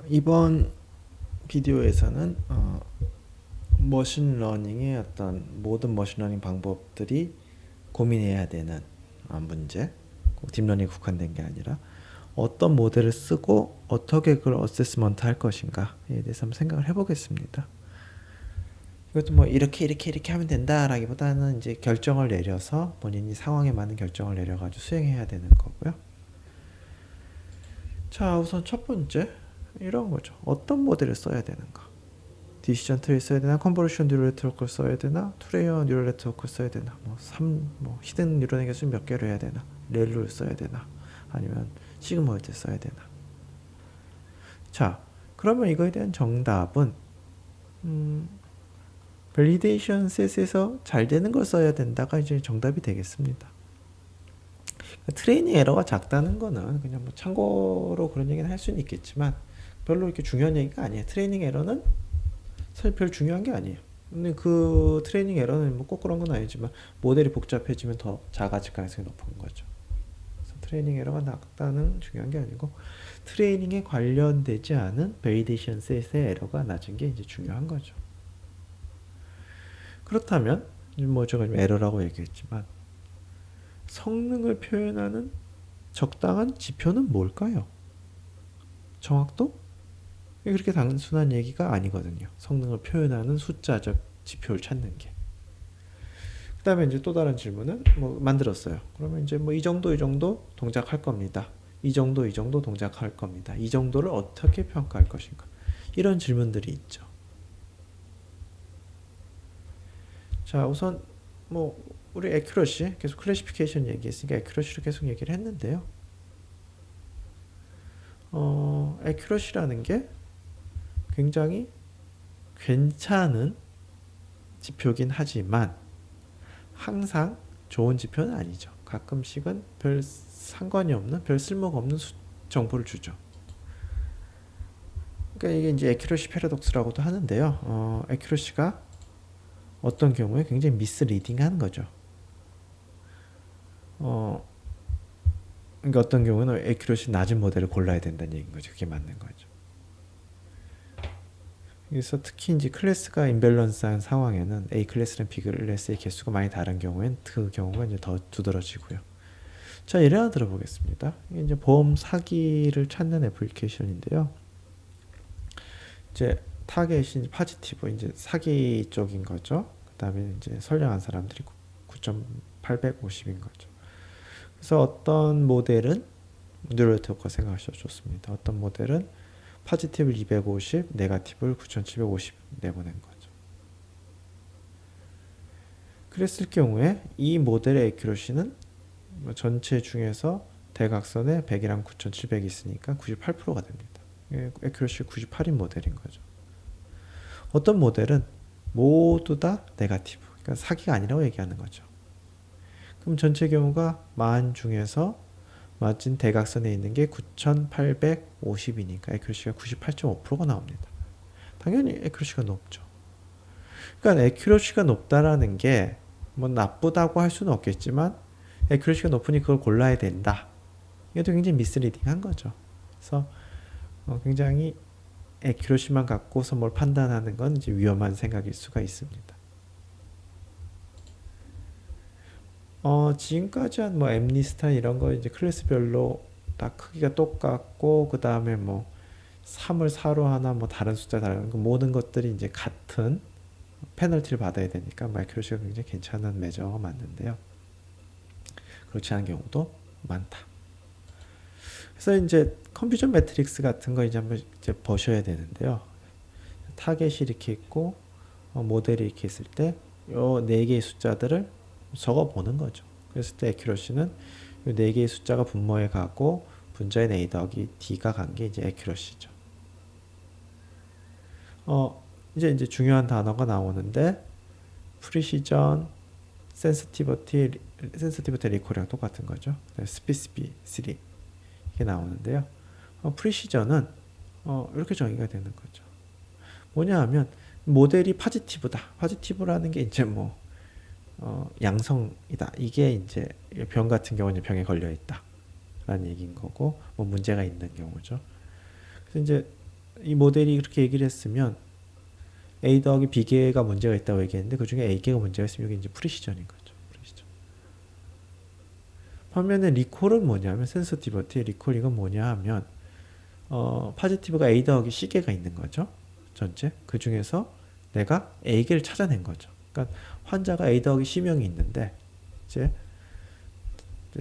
이번 비디오에서는 머신러닝의 어떤 모든 머신러닝 방법들이 고민해야 되는 문제, 꼭 딥러닝에 국한된 게 아니라 어떤 모델을 쓰고 어떻게 그걸 어세스먼트 할 것인가에 대해서 한번 생각을 해보겠습니다. 이것도 뭐 이렇게 하면 된다라기보다는 이제 결정을 내려서 본인이 상황에 맞는 결정을 내려가지고 수행해야 되는 거고요. 자, 우선 첫 번째 이런 거죠. 어떤 모델을 써야 되는가? 디시전 트리 써야 되나? 컨보루션 뉴럴 네트워크를 써야 되나? 투레이어 뉴럴 네트워크를 써야 되나? 히든 뉴럴 개수 몇 개를 해야 되나? 렐루를 써야 되나? 아니면 시그모이드 써야 되나? 자, 그러면 이거에 대한 정답은 밸리데이션 셋에서 잘 되는 걸 써야 된다가 이제 정답이 되겠습니다. 트레이닝 에러가 작다는 거는 그냥 뭐 참고로 그런 얘기는 할 수는 있겠지만 별로 이렇게 중요한 얘기가 아니에요. 트레이닝 에러는 사실 별 중요한 게 아니에요. 근데 그 트레이닝 에러는 뭐 꼭 그런 건 아니지만 모델이 복잡해지면 더 작아질 가능성이 높은 거죠. 그래서 트레이닝 에러가 낮다는 중요한 게 아니고 트레이닝에 관련되지 않은 베리데이션 셋의 에러가 낮은 게 이제 중요한 거죠. 그렇다면 뭐 제가 에러라고 얘기했지만 성능을 표현하는 적당한 지표는 뭘까요? 정확도? 그렇게 단순한 얘기가 아니거든요. 성능을 표현하는 숫자적 지표를 찾는 게. 그 다음에 이제 또 다른 질문은 뭐 만들었어요. 그러면 이제 뭐 이 정도 동작할 겁니다. 이 정도 동작할 겁니다. 이 정도를 어떻게 평가할 것인가. 이런 질문들이 있죠. 자, 우선 뭐 우리 애큐러시 계속 클래시피케이션 얘기했으니까 애큐러시를 계속 얘기를 했는데요. 애큐러시라는 게 굉장히 괜찮은 지표긴 하지만 항상 좋은 지표는 아니죠. 가끔씩은 별 상관이 없는, 별 쓸모가 없는 정보를 주죠. 그러니까 이게 이제 애큐러시 패러독스라고도 하는데요. 애큐러시가 어떤 경우에 굉장히 미스리딩한 거죠. 그러니까 어떤 경우는 애큐러시 낮은 모델을 골라야 된다는 얘기인 거죠. 그게 맞는 거죠. 그래서 특히 이제 클래스가 임밸런스한 상황에는 A 클래스랑 B 클래스의 개수가 많이 다른 경우엔 그 경우가 이제 더 두드러지고요. 자, 예를 하나 들어보겠습니다. 이게 이제 보험 사기를 찾는 애플리케이션인데요. 이제 타겟이 파지티브, 이제 사기 쪽인 거죠. 그 다음에 이제 선량한 사람들이 9,850인 거죠. 그래서 어떤 모델은 뉴럴 네트워크가 생각하셔도 좋습니다. 어떤 모델은 파지티브를 250, 네가티브를 9,750 내보낸 거죠. 그랬을 경우에 이 모델의 애큐러시는 전체 중에서 대각선에 100이랑 9,700이 있으니까 98%가 됩니다. 애큐러시 98인 모델인 거죠. 어떤 모델은 모두 다 네가티브, 그러니까 사기가 아니라고 얘기하는 거죠. 그럼 전체 경우가 만 중에서 맞은 대각선에 있는 게 9,850이니까 애큐러시가 98.5%가 나옵니다. 당연히 애큐러시가 높죠. 그러니까 애큐러시가 높다라는 게 뭐 나쁘다고 할 수는 없겠지만 애큐러시가 높으니 그걸 골라야 된다. 이것도 굉장히 미스리딩한 거죠. 그래서 굉장히 애큐러시만 갖고서 뭘 판단하는 건 이제 위험한 생각일 수가 있습니다. 지금까지 한 뭐 엠니스타 이런 거 이제 클래스별로 다 크기가 똑같고 그 다음에 뭐 3을 4로 하나 뭐 다른 숫자 다른 거 모든 것들이 이제 같은 페널티를 받아야 되니까 애큐러시가 굉장히 괜찮은 메저가 맞는데요. 그렇지 않은 경우도 많다. 그래서 이제 컴퓨전 매트릭스 같은 거 이제 한번 이제 보셔야 되는데요. 타겟이 이렇게 있고 모델이 이렇게 있을 때 요 네 개의 숫자들을 적어 보는 거죠. 그랬을 때 애큐러시는 이 네 개의 숫자가 분모에 가고 분자인 A 더하기 D가 간 게 이제 애큐러시죠. 이제 중요한 단어가 나오는데 프리시전, 센시티비티 리콜이랑 똑같은 거죠. 스피시피시티 이게 나오는데요. 프리시전은 이렇게 정의가 되는 거죠. 뭐냐 하면 모델이 파지티브다. 파지티브라는 게 이제 뭐 양성이다. 이게 이제 병 같은 경우는 병에 걸려 있다. 라는 얘기인 거고 뭐 문제가 있는 경우죠. 그래서 이제 이 모델이 그렇게 얘기를 했으면 A 더하기 B개가 문제가 있다고 얘기했는데 그 중에 A개가 문제가 있으면 이게 이제 프리시전인 거죠. 프리시전. 반면에 리콜은 뭐냐면 센서티비티 리콜 이건 뭐냐 하면 파지티브가 A 더하기 C개가 있는 거죠. 전체. 그 중에서 내가 A개를 찾아낸 거죠. 그러니까 환자가 A 더하기 C명이 있는데 이제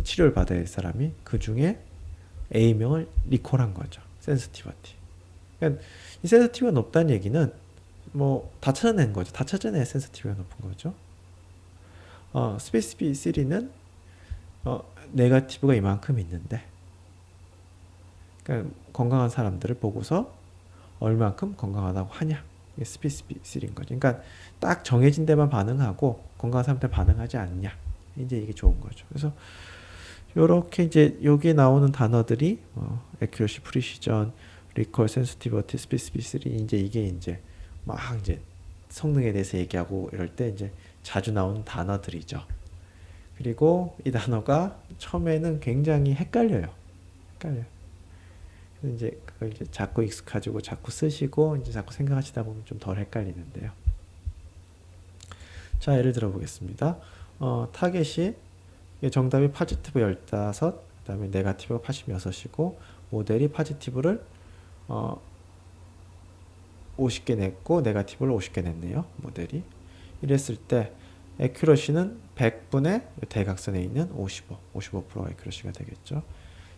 치료를 받아야 할 사람이 그 중에 A명을 리콜한 거죠. 센서티비티. 그러니까 이 센서티비티가 높다는 얘기는 뭐 다 찾아낸 거죠. 다 찾아내야 센서티비티가 높은 거죠. 스페시피시티는 네거티브가 이만큼 있는데 그러니까 건강한 사람들을 보고서 얼만큼 건강하다고 하냐. 이게 스페시피시티인 거죠. 그러니까 딱 정해진 데만 반응하고 건강한 사람들 반응하지 않냐. 이제 이게 좋은 거죠. 그래서 요렇게 이제 여기에 나오는 단어들이 accuracy, precision, recall, sensitivity, specificity 이제 이게 이제 막 이제 성능에 대해서 얘기하고 이럴 때 이제 자주 나오는 단어들이죠. 그리고 이 단어가 처음에는 굉장히 헷갈려요. 그래서 이제 그걸 이제 자꾸 익숙해지고 자꾸 쓰시고 이제 자꾸 생각하시다 보면 좀 덜 헷갈리는데요. 자, 예를 들어 보겠습니다. 타겟이 정답이 파지티브 15, 그 다음에 네거티브가 86이고 모델이 파지티브를 50개 냈고 네거티브를 50개 냈네요. 모델이. 이랬을 때 에큐러시는 100분의 대각선에 있는 55%가 에큐러시가 되겠죠.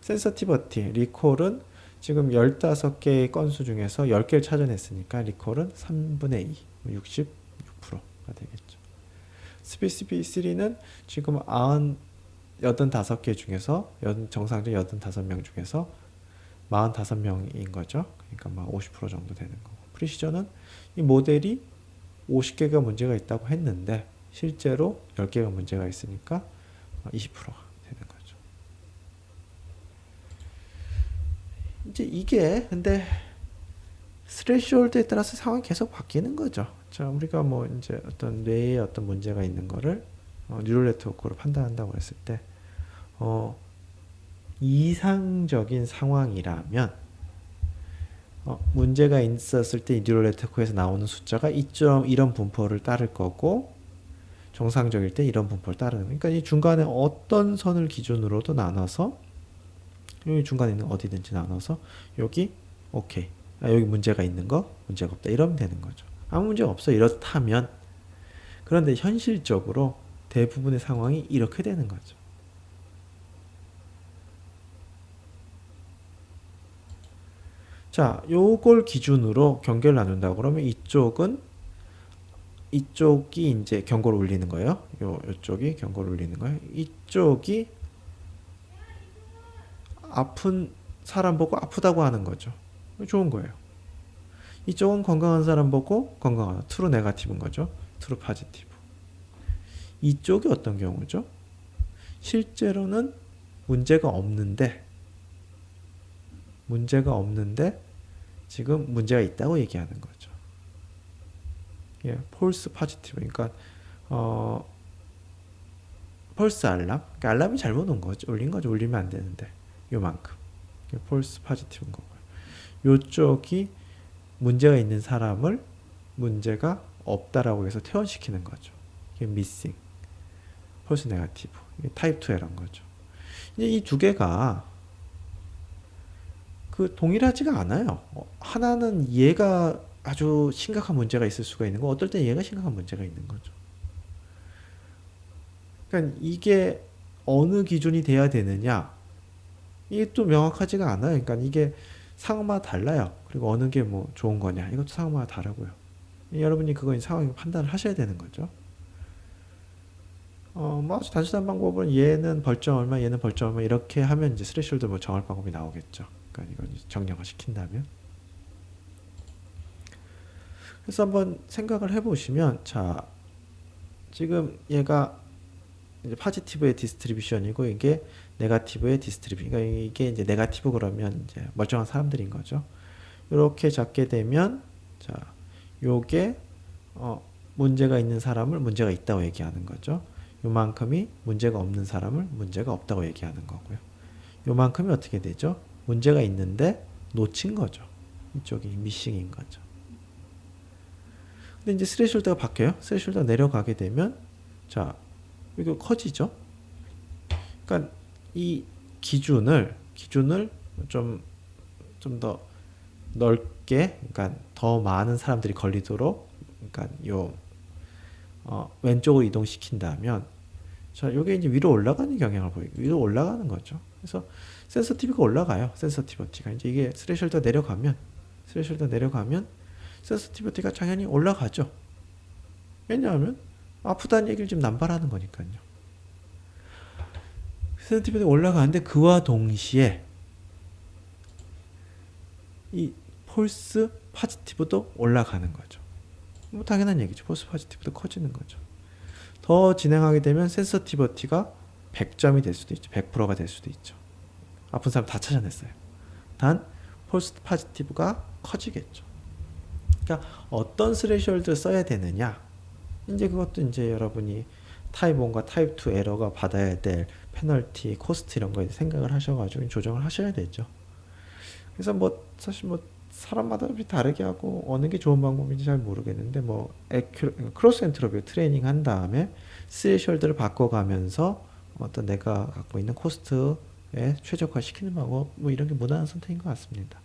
센서티버티, 리콜은 지금 15개의 건수 중에서 10개를 찾아냈으니까 리콜은 3분의 2, 66%가 되겠죠. 스페시피시티는 지금 85개 중에서 정상적 85명 중에서 45명인 거죠. 그러니까 막 50% 정도 되는 거고. 프리시전은 이 모델이 50개가 문제가 있다고 했는데 실제로 10개가 문제가 있으니까 20%가 되는 거죠. 이제 이게 근데 스레시홀드에 따라서 상황이 계속 바뀌는 거죠. 자, 우리가 뭐 이제 어떤 뇌에 어떤 문제가 있는 거를 뉴럴 네트워크로 판단한다고 했을 때 이상적인 상황이라면 문제가 있었을 때 뉴럴 네트워크에서 나오는 숫자가 이런 분포를 따를 거고 정상적일 때 이런 분포를 따르는 거예요. 그러니까 이 중간에 어떤 선을 기준으로도 나눠서 여기 중간에 있는 어디든지 나눠서 여기 오케이 여기 문제가 있는 거 문제가 없다 이러면 되는 거죠. 아무 문제가 없어 이렇다면. 그런데 현실적으로 대부분의 상황이 이렇게 되는 거죠. 자, 요걸 기준으로 경계를 나눈다 그러면 이쪽이 이제 경고를 울리는 거예요. 요쪽이 경고를 울리는 거예요. 이쪽이 아픈 사람 보고 아프다고 하는 거죠. 좋은 거예요. 이쪽은 건강한 사람 보고 건강하다. 트루 네거티브인 거죠. 트루 포지티브. 이쪽이 어떤 경우죠? 실제로는 문제가 없는데 지금 문제가 있다고 얘기하는 거죠. 예, 폴스 포지티브. 그러니까 펄스 알람. 그러니까 알람이 잘못 온 거죠. 울린 거죠. 울리면 안 되는데 요만큼. 폴스 포지티브인 거고요. 요쪽이 문제가 있는 사람을 문제가 없다라고 해서 퇴원시키는 거죠. 이게 미싱. 펄스 네거티브. 이게 타입 2 에러인 거죠. 이제 이 두 개가 동일하지가 않아요. 하나는 얘가 아주 심각한 문제가 있을 수가 있는 거, 어떨 땐 얘가 심각한 문제가 있는 거죠. 그러니까 이게 어느 기준이 돼야 되느냐, 이게 또 명확하지가 않아요. 그러니까 이게 상황마다 달라요. 그리고 어느 게 뭐 좋은 거냐, 이것도 상황마다 다르고요. 여러분이 그거 상황 판단을 하셔야 되는 거죠. 뭐 아주 단순한 방법은 얘는 벌점 얼마, 얘는 벌점 얼마 이렇게 하면 이제 스레시홀드 뭐 정할 방법이 나오겠죠. 그러니까 이건 정량화 시킨다면. 그래서 한번 생각을 해보시면, 자, 지금 얘가 이제 파지티브의 디스트리뷰션이고 이게 네거티브의 디스트리뷰. 그러니까 이게 이제 네거티브 그러면 이제 멀쩡한 사람들인 거죠. 이렇게 잡게 되면, 자, 요게 문제가 있는 사람을 문제가 있다고 얘기하는 거죠. 요만큼이 문제가 없는 사람을 문제가 없다고 얘기하는 거고요. 요만큼이 어떻게 되죠? 문제가 있는데 놓친 거죠. 이쪽이 미싱인 거죠. 근데 이제 스레시홀드가 바뀌어요. 스레시홀드가 내려가게 되면 자, 이거 커지죠. 그러니까 이 기준을 좀 더 넓게, 그러니까 더 많은 사람들이 걸리도록, 그러니까 왼쪽으로 이동시킨다면, 자, 요게 이제 위로 올라가는 경향을 보이고, 위로 올라가는 거죠. 그래서 센서티비가 올라가요. 센서티비티가 이제 이게 스레시홀드 내려가면 센서티비티가 당연히 올라가죠. 왜냐하면 아프다는 얘기를 지금 남발하는 거니까요. 센서티비티가 올라가는데 그와 동시에 이 폴스 파지티브도 올라가는 거죠. 뭐 당연한 얘기죠. 폴스 파지티브도 커지는 거죠. 더 진행하게 되면 센서티비티가 100점이 될 수도 있죠. 100%가 될 수도 있죠. 아픈 사람 다 찾아냈어요. 단 폴스 파지티브가 커지겠죠. 그러니까 어떤 스레시홀드를 써야 되느냐, 이제 그것도 이제 여러분이 타입 1과 타입 2 에러가 받아야 될 페널티, 코스트 이런 거에 생각을 하셔가지고 조정을 하셔야 되죠. 그래서 뭐 사실 뭐 사람마다 다르게 하고 어느 게 좋은 방법인지 잘 모르겠는데, 뭐 크로스 엔트로피 트레이닝 한 다음에 스레시홀드를 바꿔가면서 어떤 내가 갖고 있는 코스트에 최적화 시키는 방법, 뭐 이런 게 무난한 선택인 것 같습니다.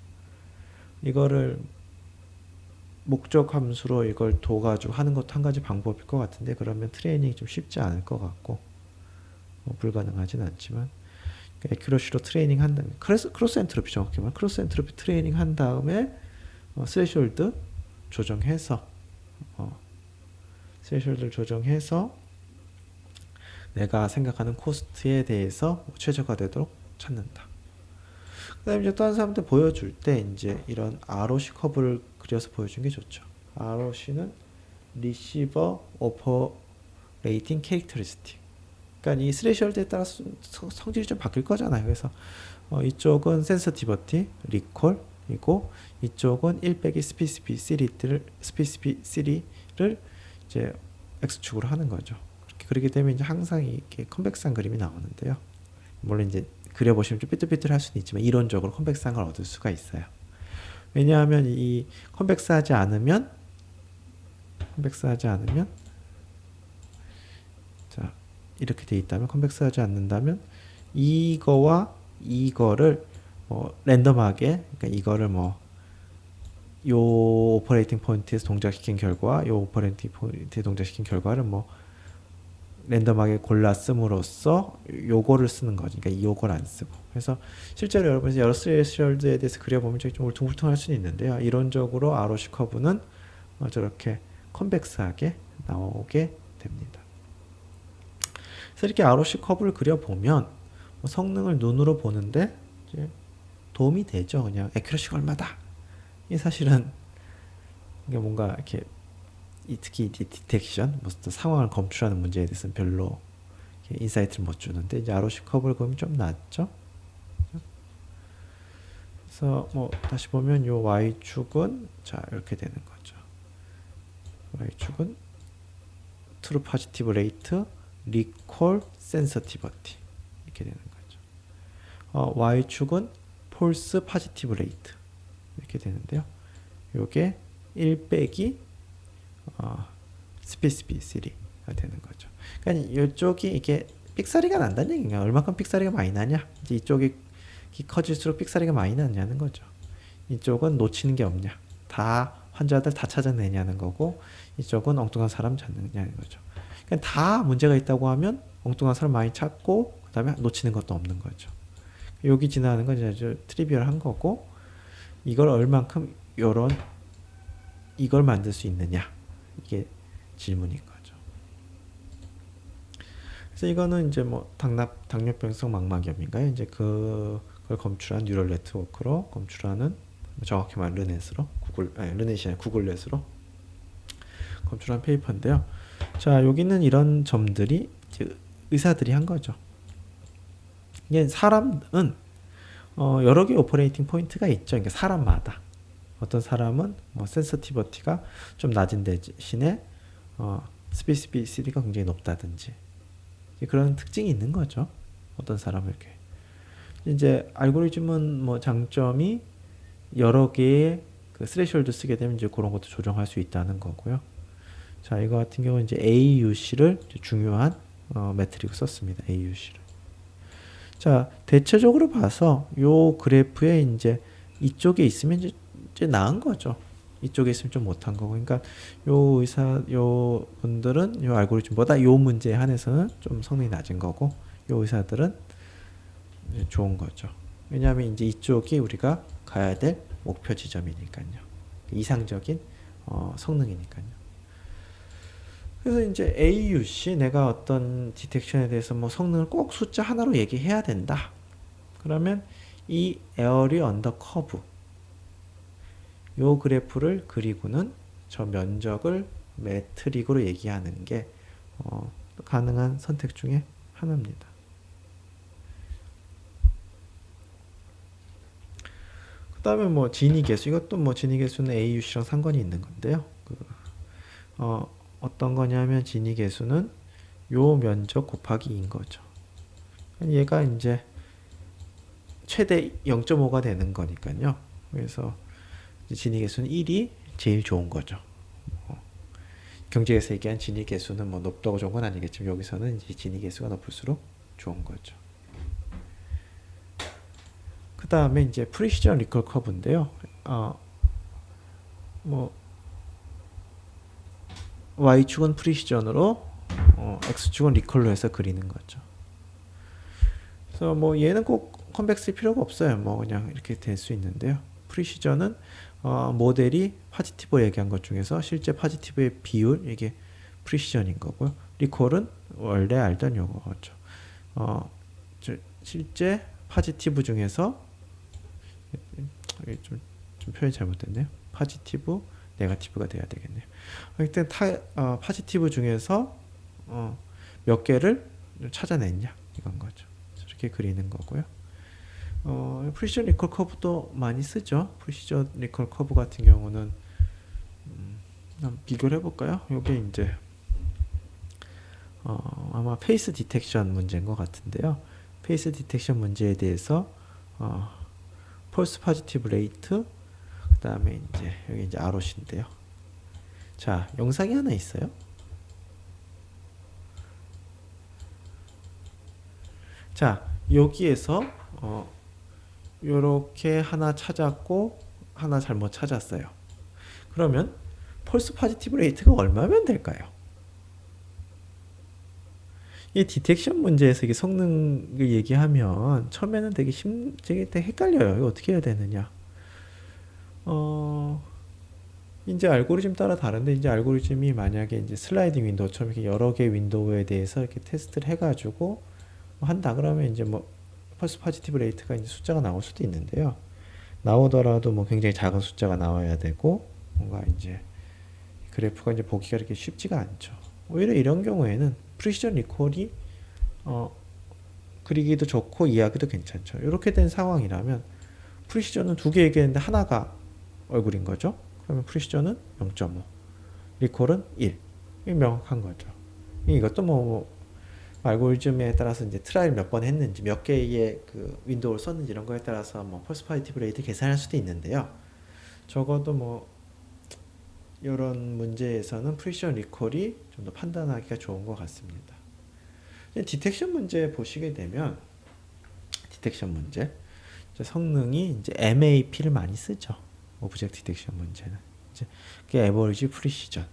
이거를 목적 함수로 이걸 둬가지고 하는 것도 한 가지 방법일 것 같은데, 그러면 트레이닝이 좀 쉽지 않을 것 같고, 뭐 불가능하진 않지만, 에큐러시로 트레이닝 한 다음에, 크로스 엔트로피 정확히 말하면 크로스 엔트로피 트레이닝 한 다음에 스레시홀드 조정해서 스레시홀드를 조정해서 내가 생각하는 코스트에 대해서 최적화되도록 찾는다. 그 다음에 이제 다른 사람한테 보여줄 때 이제 이런 ROC 커브를 그려서 보여주는 게 좋죠. ROC는 Receiver Operating Characteristic. 그러니까 이 스레시홀드에 따라서 성질이 좀 바뀔 거잖아요. 그래서 이쪽은 센서티비티, 리콜이고 이쪽은 1빼기 스페시피시티를 이제 X축으로 하는 거죠. 그렇게 되면 이제 항상 이렇게 컨벡스한 그림이 나오는데요. 물론 이제 그려보시면 좀 삐뚤삐뚤할 수는 있지만 이론적으로 컨벡스한 걸 얻을 수가 있어요. 왜냐하면 이 컨벡스하지 않으면 자, 이렇게 돼 있다면, 컨벡스하지 않는다면 이거와 이거를 랜덤하게, 그러니까 이거를 요 오퍼레이팅 포인트에서 동작시킨 결과, 요 오퍼레이팅 포인트에 동작시킨 결과를 랜덤하게 골라 씀으로써 요거를 쓰는 거지. 그러니까 요걸 안 쓰고. 그래서 실제로 여러분이 여러 스레시홀드에 대해서 그려보면 좀 울퉁불퉁할 수는 있는데요. 이론적으로 ROC 커브는 저렇게 컨벡스하게 나오게 됩니다. 그래서 이렇게 ROC 커브를 그려보면 성능을 눈으로 보는데 이제 도움이 되죠. 그냥 에큐러시가 얼마다. 이게 사실은 이게 뭔가 이렇게 특히 디텍션, 상황을 검출하는 문제에 대해서는 별로 인사이트를 못 주는데, 이제 ROC 커브를 그리면 좀 낫죠. 그래서 다시 보면 요 y축은 자 이렇게 되는 거죠. y축은 트루 포지티브 레이트, 리콜 센서티비티 이렇게 되는 거죠. y축은 폴스 포지티브 레이트 이렇게 되는데요. 요게 1 빼기 스페시피시티가 되는 거죠. 그러니까 이쪽이 이게 삑사리가 난다는 얘기인가? 얼마큼 삑사리가 많이 나냐? 이제 이쪽이 커질수록 삑사리가 많이 나냐는 거죠. 이쪽은 놓치는 게 없냐? 다 환자들 다 찾아내냐는 거고, 이쪽은 엉뚱한 사람 찾느냐는 거죠. 그러니까 다 문제가 있다고 하면 엉뚱한 사람 많이 찾고, 그 다음에 놓치는 것도 없는 거죠. 여기 지나가는 건 이제 트리비얼한 거고, 이걸 얼만큼 이걸 만들 수 있느냐, 이게 질문인 거죠. 그래서 이거는 이제 당뇨병성 망막염인가요? 이제 그걸 검출한 뉴럴 네트워크로 검출하는, 정확히 말하면 르넷으로, 르넷이 아니라 구글넷으로 검출한 페이퍼인데요. 자, 여기는 이런 점들이 이제 의사들이 한 거죠. 이게 사람은 여러 개의 오퍼레이팅 포인트가 있죠. 그러니까 사람마다. 어떤 사람은 센서티비티가 좀 낮은 대신에 스페시피시티가 굉장히 높다든지 그런 특징이 있는 거죠. 어떤 사람은 이렇게. 이제 알고리즘은 장점이 여러 개의 그 스레시홀드 쓰게 되면 이제 그런 것도 조정할 수 있다는 거고요. 자, 이거 같은 경우는 이제 AUC를 중요한 매트릭을 썼습니다. AUC를. 자, 대체적으로 봐서 요 그래프에 이제 이쪽에 있으면 이제 나은 거죠. 이쪽에 있으면 좀 못한 거고. 그러니까 요 분들은 요 알고리즘보다 요 문제에 한해서는 좀 성능이 낮은 거고, 요 의사들은 좋은 거죠. 왜냐하면 이제 이쪽이 우리가 가야 될 목표 지점이니까요. 이상적인 성능이니까요. 그래서 이제 AUC 내가 어떤 디텍션에 대해서 뭐 성능을 꼭 숫자 하나로 얘기해야 된다. 그러면 이 에어리 언더 커브 요 그래프를 그리고는 저 면적을 매트릭으로 얘기하는 게 가능한 선택 중에 하나입니다. 그 다음에 뭐 진위계수, 이것도 뭐 진위계수는 AUC랑 상관이 있는 건데요. 어떤 거냐면 진위계수는 요 면적 곱하기 2인 거죠. 얘가 이제 최대 0.5가 되는 거니까요. 그래서 진위계수는 1이 제일 좋은 거죠. 경제에서 얘기한 진위계수는 뭐 높다고 좋은 건 아니겠지만 여기서는 이제 진위계수가 높을수록 좋은 거죠. 그 다음에 이제 프리시전 리콜 커브인데요. 뭐 Y축은 프리시전으로 X축은 리콜로 해서 그리는 거죠. 그래서 뭐 얘는 꼭 컨벡스일 필요가 없어요. 뭐 그냥 이렇게 될 수 있는데요. 프리시전은 모델이 파지티브 얘기한 것 중에서 실제 파지티브의 비율, 이게 프리시전인 거고요. 리콜은 원래 알던 용어죠. 실제 파지티브 중에서 좀 표현이 잘못됐네요. 파지티브, 네거티브가 돼야 되겠네요. 일단 파지티브 중에서 몇 개를 찾아냈냐 이건 거죠. 이렇게 그리는 거고요. 프리시전 리콜 커브도 많이 쓰죠. 프리시전 리콜 커브 같은 경우는 한번 비교를 해볼까요? 이게 이제 아마 페이스 디텍션 문제인 것 같은데요. 페이스 디텍션 문제에 대해서 폴스 파지티브 레이트, 그 다음에 이제 여기 이제 ROC인데요. 자, 영상이 하나 있어요. 자, 여기에서 요렇게 하나 찾았고 하나 잘못 찾았어요. 그러면 폴스 파지티브 레이트가 얼마면 될까요? 이 디텍션 문제에서 이게 성능을 얘기하면 처음에는 되게 헷갈려요. 이거 어떻게 해야 되느냐? 이제 알고리즘 따라 다른데, 이제 알고리즘이 만약에 이제 슬라이딩 윈도우처럼 이렇게 여러 개 윈도우에 대해서 이렇게 테스트를 해가지고 한다 그러면 이제 뭐 펄스 파지티브 레이트가 이제 숫자가 나올 수도 있는데요. 나오더라도 뭐 굉장히 작은 숫자가 나와야 되고 뭔가 이제 그래프가 이제 보기가 이렇게 쉽지가 않죠. 오히려 이런 경우에는 프리시전 리콜이 그리기도 좋고 이해하기도 괜찮죠. 이렇게 된 상황이라면 프리시전은 두 개 얘기했는데 하나가 얼굴인 거죠. 그러면 프리시전은 0.5, 리콜은 1. 이 명확한 거죠. 이것도 뭐 알고리즘에 따라서 이제 트라이를 몇 번 했는지, 몇 개의 그 윈도우를 썼는지 이런 거에 따라서 뭐 펄스 파지티브 레이트 계산할 수도 있는데요. 적어도 뭐 이런 문제에서는 프리시전 리콜이 좀 더 판단하기가 좋은 것 같습니다. 디텍션 문제 보시게 되면 디텍션 문제 성능이 이제 MAP를 많이 쓰죠. 오브젝트 디텍션 문제는 이제 그게 에버리지 프리시전,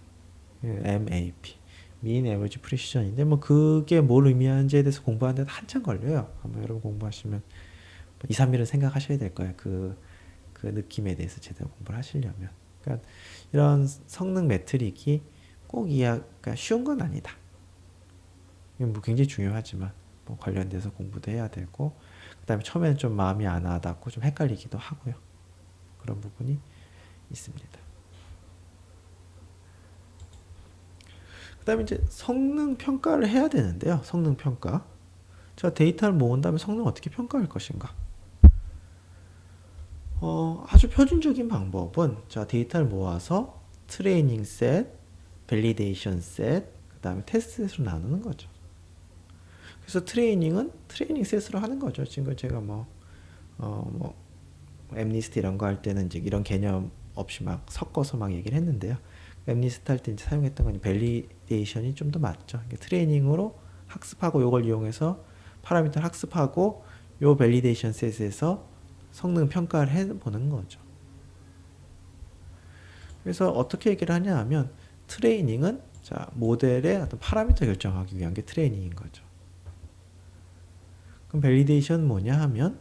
MAP, 민 에버리지 프리시전인데 뭐 그게 뭘 의미하는지에 대해서 공부하는데 한참 걸려요. 아마 여러분 공부하시면 2, 3일은 생각하셔야 될 거예요. 그 느낌에 대해서 제대로 공부를 하시려면. 그러니까 이런 성능 매트릭이 꼭 이해가 쉬운 건 아니다. 이건 뭐 굉장히 중요하지만 뭐 관련돼서 공부도 해야 되고, 그 다음에 처음에는 좀 마음이 안 와닿고 좀 헷갈리기도 하고요. 그런 부분이 있습니다. 그 다음에 이제 성능 평가를 해야 되는데요. 성능 평가. 자, 데이터를 모은 다음에 성능 어떻게 평가할 것인가? 아주 표준적인 방법은 자, 데이터를 모아서 트레이닝 셋, 밸리데이션 셋, 그 다음에 테스트 셋으로 나누는 거죠. 그래서 트레이닝은 트레이닝 셋으로 하는 거죠. 지금 제가 뭐 엠리스트 이런 거 할 때는 이제 이런 개념 없이 막 섞어서 막 얘기를 했는데요. 엠리스트 할 때 이제 사용했던 건 밸리데이션이 좀 더 맞죠. 트레이닝으로 학습하고 요걸 이용해서 파라미터를 학습하고 요 밸리데이션 셋에서 성능 평가를 해보는 거죠. 그래서 어떻게 얘기를 하냐 하면 트레이닝은 자 모델의 어떤 파라미터 결정하기 위한 게 트레이닝인 거죠. 그럼 밸리데이션 뭐냐 하면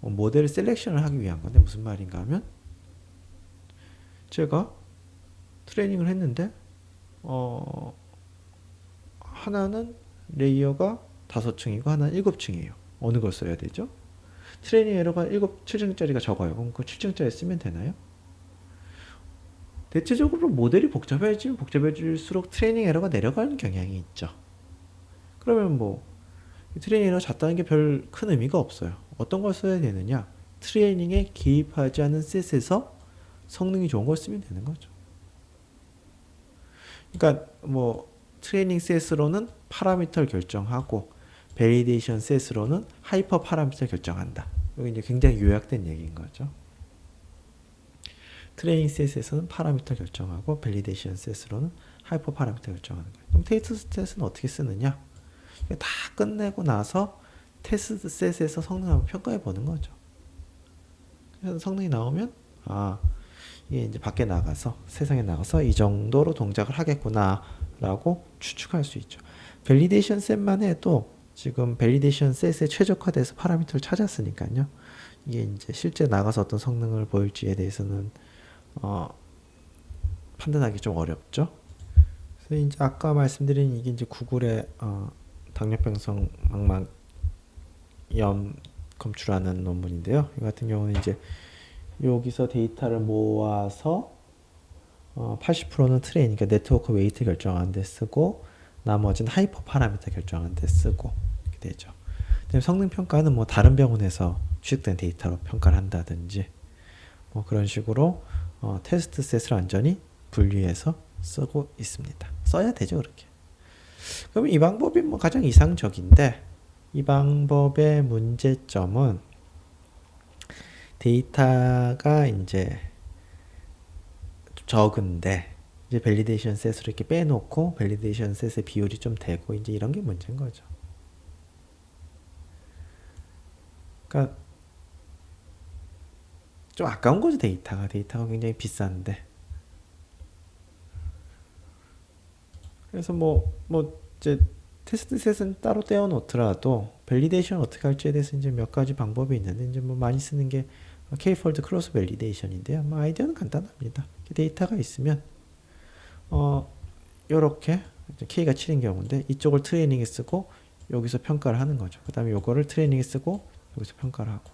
모델 셀렉션을 하기 위한 건데 무슨 말인가 하면 제가 트레이닝을 했는데 하나는 레이어가 5층이고 하나는 7층이에요. 어느 걸 써야 되죠? 트레이닝 에러가 7층짜리가 적어요. 그럼 그 7층짜리 쓰면 되나요? 대체적으로 모델이 복잡해지면 복잡해질수록 트레이닝 에러가 내려가는 경향이 있죠. 그러면 뭐 트레이닝 에러 작다는 게 별 큰 의미가 없어요. 어떤 걸 써야 되느냐? 트레이닝에 개입하지 않은 셋에서 성능이 좋은 걸 쓰면 되는 거죠. 그러니까 뭐 트레이닝 셋으로는 파라미터를 결정하고 밸리데이션 셋으로는 하이퍼 파라미터를 결정한다. 여기 이제 굉장히 요약된 얘기인 거죠. 트레이닝 셋에서는 파라미터 결정하고 밸리데이션 셋으로는 하이퍼 파라미터 결정하는 거예요. 그럼 테스트 셋은 어떻게 쓰느냐? 다 끝내고 나서 테스트 셋에서 성능 한번 평가해 보는 거죠. 그래서 성능이 나오면 이게 이제 밖에 나가서 세상에 나가서 이 정도로 동작을 하겠구나 라고 추측할 수 있죠. 밸리데이션 셋만 해도 지금 밸리데이션 셋에 최적화돼서 파라미터를 찾았으니까요. 이게 이제 실제 나가서 어떤 성능을 보일지에 대해서는 판단하기 좀 어렵죠. 그래서 이제 아까 말씀드린 이게 이제 구글의 당뇨병성 망막염 검출하는 논문인데요. 이 같은 경우는 이제 여기서 데이터를 모아서 80%는 트레이닝, 그러니까 네트워크 웨이트 결정하는 데 쓰고 나머지는 하이퍼 파라미터 결정하는 데 쓰고 이렇게 되죠. 성능 평가는 뭐 다른 병원에서 취득된 데이터로 평가를 한다든지 뭐 그런 식으로 테스트 셋을 완전히 분리해서 쓰고 있습니다. 써야 되죠, 그렇게. 그럼 이 방법이 뭐 가장 이상적인데 이 방법의 문제점은 데이터가 이제 적은데 이제 밸리데이션 셋으로 이렇게 빼놓고 밸리데이션 셋의 비율이 좀 되고 이제 이런 게 문제인 거죠. 그러니까 좀 아까운 거죠, 데이터가 굉장히 비싼데. 그래서 뭐 이제 테스트 셋은 따로 떼어 놓더라도 밸리데이션 어떻게 할지에 대해서 이제 몇 가지 방법이 있는데 이제 뭐 많이 쓰는 게 K-폴드 크로스 밸리데이션인데요. 뭐 아이디어는 간단합니다. 데이터가 있으면 요렇게 K가 7인 경우인데 이쪽을 트레이닝에 쓰고 여기서 평가를 하는 거죠. 그 다음에 요거를 트레이닝에 쓰고 여기서 평가를 하고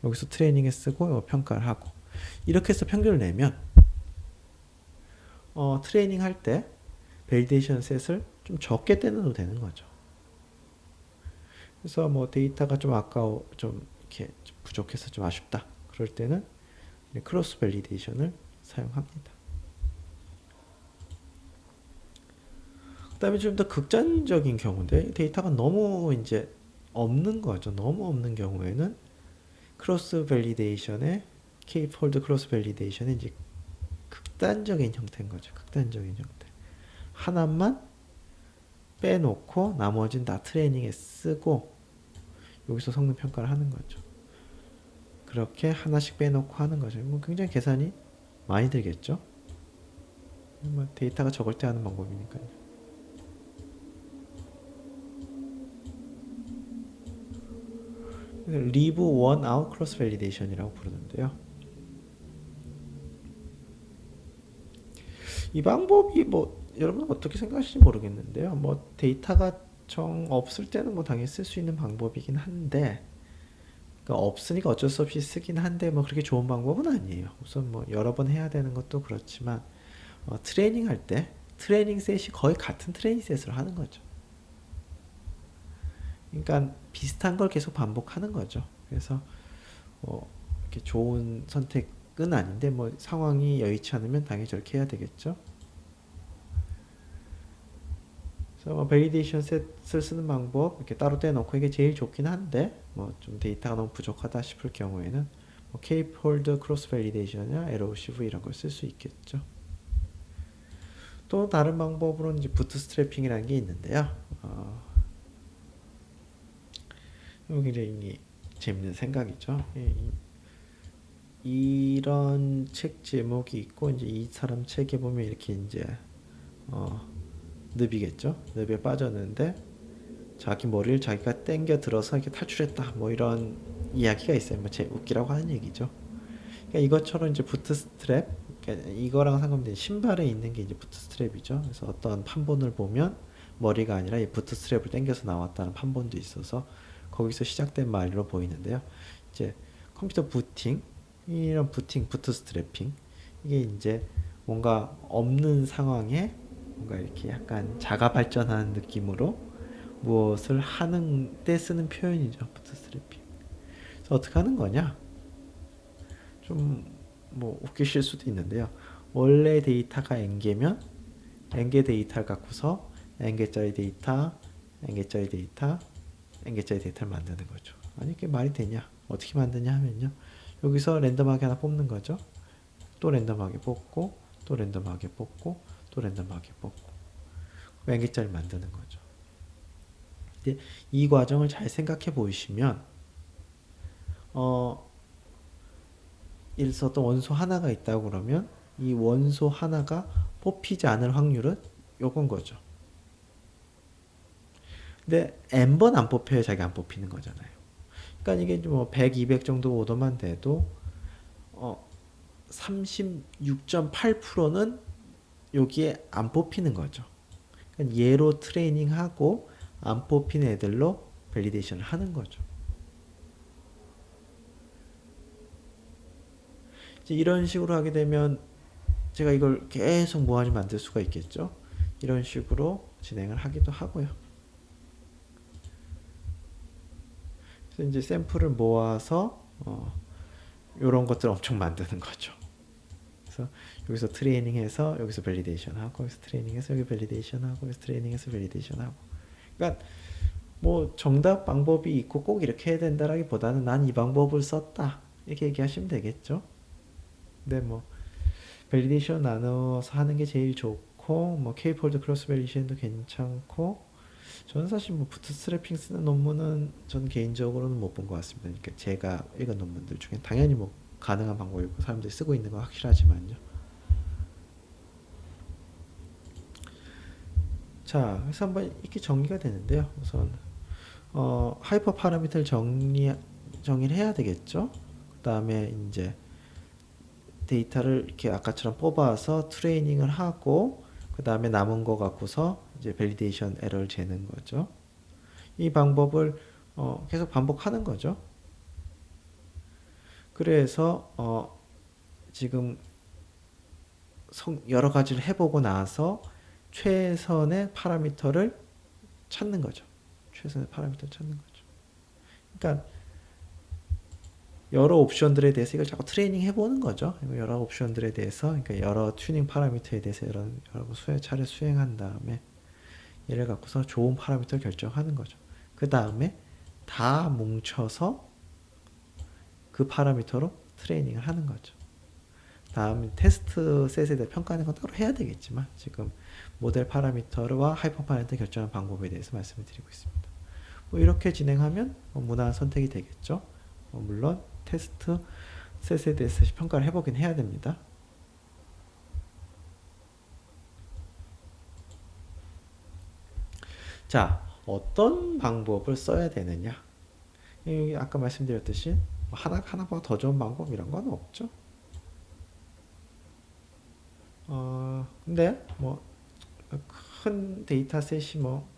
여기서 트레이닝에 쓰고 평가를 하고 이렇게 해서 평균을 내면 트레이닝 할 때 밸리데이션 셋을 좀 적게 떼놔도 되는 거죠. 그래서 뭐 데이터가 좀 아까워 좀 이렇게 좀 부족해서 좀 아쉽다. 그럴 때는 크로스 밸리데이션을 사용합니다. 그 다음에 좀 더 극단적인 경우인데 데이터가 너무 이제 없는 거죠. 너무 없는 경우에는 크로스 밸리데이션의 K-폴드 크로스 밸리데이션의 이제 극단적인 형태인 거죠. 극단적인 형태. 하나만 빼놓고 나머지는 다 트레이닝에 쓰고 여기서 성능 평가를 하는 거죠. 그렇게 하나씩 빼놓고 하는 거죠. 뭐 굉장히 계산이 많이 들겠죠. 뭐 데이터가 적을 때 하는 방법이니까요. 리브 원 아웃 크로스 밸리데이션이라고 부르는데요. 이 방법이 뭐 여러분 어떻게 생각하실지 모르겠는데요. 뭐 데이터가 정 없을 때는 뭐 당연히 쓸 수 있는 방법이긴 한데 그러니까 없으니까 어쩔 수 없이 쓰긴 한데 뭐 그렇게 좋은 방법은 아니에요. 우선 뭐 여러 번 해야 되는 것도 그렇지만 트레이닝 할 때 트레이닝 셋이 거의 같은 트레이닝 셋으로 하는 거죠. 그러니까 비슷한 걸 계속 반복하는 거죠. 그래서 이렇게 좋은 선택은 아닌데 뭐 상황이 여의치 않으면 당연히 저렇게 해야 되겠죠. 그래서 밸리데이션 셋을 쓰는 방법 이렇게 따로 떼놓고 이게 제일 좋긴 한데 뭐 좀 데이터가 너무 부족하다 싶을 경우에는 뭐 Cape 홀드 크로스 밸리데이션이나 LOCV 이런 걸 쓸 수 있겠죠. 또 다른 방법으로는 이제 부트스트래핑이라는 게 있는데요. 이거 굉장히 재밌는 생각이죠. 이런 책 제목이 있고 이제 이 사람 책에 보면 이렇게 이제 늪이겠죠. 늪에 빠졌는데 자기 머리를 자기가 당겨 들어서 이렇게 탈출했다. 뭐 이런 이야기가 있어요. 뭐 제 웃기라고 하는 얘기죠. 그러니까 이것처럼 이제 부트스트랩, 그러니까 이거랑 상관된 신발에 있는 게 이제 부트스트랩이죠. 그래서 어떤 판본을 보면 머리가 아니라 이 부트스트랩을 당겨서 나왔다는 판본도 있어서 거기서 시작된 말로 보이는데요. 이제 컴퓨터 부팅, 이런 부팅, 부트스트래핑, 이게 이제 뭔가 없는 상황에 뭔가 이렇게 약간 자가 발전하는 느낌으로 무엇을 하는 때 쓰는 표현이죠. 부트스트래핑. 그래서 어떻게 하는 거냐? 좀 뭐 웃기실 수도 있는데요. 원래 데이터가 n개면 n개 데이터를 갖고서 n개짜리 데이터, n개짜리 데이터, n개짜리 데이터를 만드는 거죠. 아니 이게 말이 되냐? 어떻게 만드냐 하면요. 여기서 랜덤하게 하나 뽑는 거죠. 또 랜덤하게 뽑고, 또 랜덤하게 뽑고, 또 랜덤하게 뽑고. n개짜리 만드는 거죠. 근데 이 과정을 잘 생각해 보시면 예를 들어서 어떤 원소 하나가 있다고 그러면 이 원소 하나가 뽑히지 않을 확률은 요건 거죠. 근데 n번 안 뽑혀야 자기 안 뽑히는 거잖아요. 그러니까 이게 뭐 100, 200 정도 오더만 돼도 36.8%는 여기에 안 뽑히는 거죠. 그러니까 얘로 트레이닝하고 안 뽑힌 애들로 밸리데이션을 하는 거죠. 이런 식으로 하게 되면 제가 이걸 계속 무한히 만들 수가 있겠죠. 이런 식으로 진행을 하기도 하고요. 그래서 이제 샘플을 모아서 이런 것들을 엄청 만드는 거죠. 그래서 여기서 트레이닝해서 여기서 밸리데이션 하고 여기서 트레이닝해서 여기 밸리데이션 하고 여기서 트레이닝해서 밸리데이션 하고. 그러니까 뭐 정답 방법이 있고 꼭 이렇게 해야 된다라기보다는 난 이 방법을 썼다 이렇게 얘기하시면 되겠죠. 근데 뭐 밸리데이션 나눠서 하는 게 제일 좋고 뭐 K-폴드 크로스 밸리데이션도 괜찮고 저는 사실 뭐 부트스트래핑 쓰는 논문은 전 개인적으로는 못 본 것 같습니다. 그러니까 제가 읽은 논문들 중에 당연히 뭐 가능한 방법이고 사람들이 쓰고 있는 건 확실하지만요. 자, 그래서 한번 이렇게 정리가 되는데요. 우선 하이퍼 파라미터를 정의를 해야 되겠죠. 그 다음에 이제 데이터를 이렇게 아까처럼 뽑아서 트레이닝을 하고 그 다음에 남은 거 갖고서 이제 밸리데이션 에러를 재는 거죠. 이 방법을 계속 반복하는 거죠. 그래서 지금 여러 가지를 해보고 나서 최선의 파라미터를 찾는 거죠. 최선의 파라미터를 찾는 거죠. 그러니까 여러 옵션들에 대해서 이걸 자꾸 트레이닝 해보는 거죠. 여러 옵션들에 대해서, 그러니까 여러 튜닝 파라미터에 대해서 여러 차례 수행한 다음에 얘를 갖고서 좋은 파라미터를 결정하는 거죠. 그 다음에 다 뭉쳐서 그 파라미터로 트레이닝을 하는 거죠. 다음 테스트 셋에 대해 평가하는 건 따로 해야 되겠지만 지금 모델 파라미터와 하이퍼 파라미터 결정하는 방법에 대해서 말씀을 드리고 있습니다. 뭐 이렇게 진행하면 무난한 선택이 되겠죠. 물론 테스트 셋에 대해서 평가를 해보긴 해야 됩니다. 자, 어떤 방법을 써야 되느냐? 아까 말씀드렸듯이 하나보다 더 좋은 방법 이런 건 없죠. 근데 뭐 큰 데이터셋이 뭐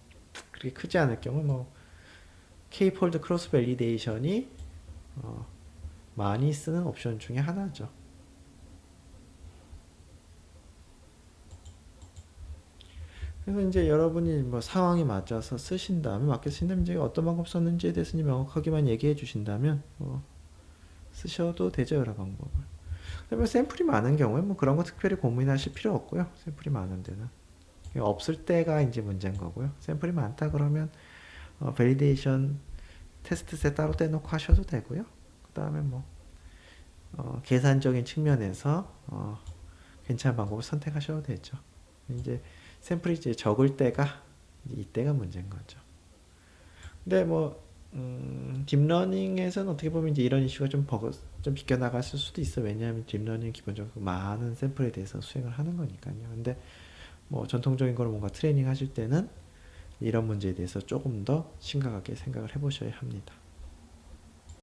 그렇게 크지 않을 경우 뭐 K-폴드 크로스 밸리데이션이 많이 쓰는 옵션 중에 하나죠. 그래서 이제 여러분이 뭐 상황에 맞춰서 쓰신 다음에 맞게 쓰신다면 이제 어떤 방법 썼는지에 대해서 명확하게만 얘기해 주신다면 쓰셔도 되죠, 여러 방법을. 그다음에 샘플이 많은 경우에 뭐 그런 거 특별히 고민하실 필요 없고요. 샘플이 많은 데는 없을 때가 이제 문제인 거고요. 샘플이 많다 그러면 밸리데이션 테스트 셋 따로 떼놓고 하셔도 되고요. 그 다음에 뭐 계산적인 측면에서 괜찮은 방법을 선택하셔도 되죠. 이제 샘플이 이제 적을 때가 이때가 문제인 거죠. 근데 뭐 딥러닝에서는 어떻게 보면 이제 이런 이슈가 좀 비껴나갔을 수도 있어. 왜냐하면 딥러닝 기본적으로 많은 샘플에 대해서 수행을 하는 거니까요. 근데 뭐 전통적인 걸 뭔가 트레이닝 하실 때는 이런 문제에 대해서 조금 더 심각하게 생각을 해보셔야 합니다.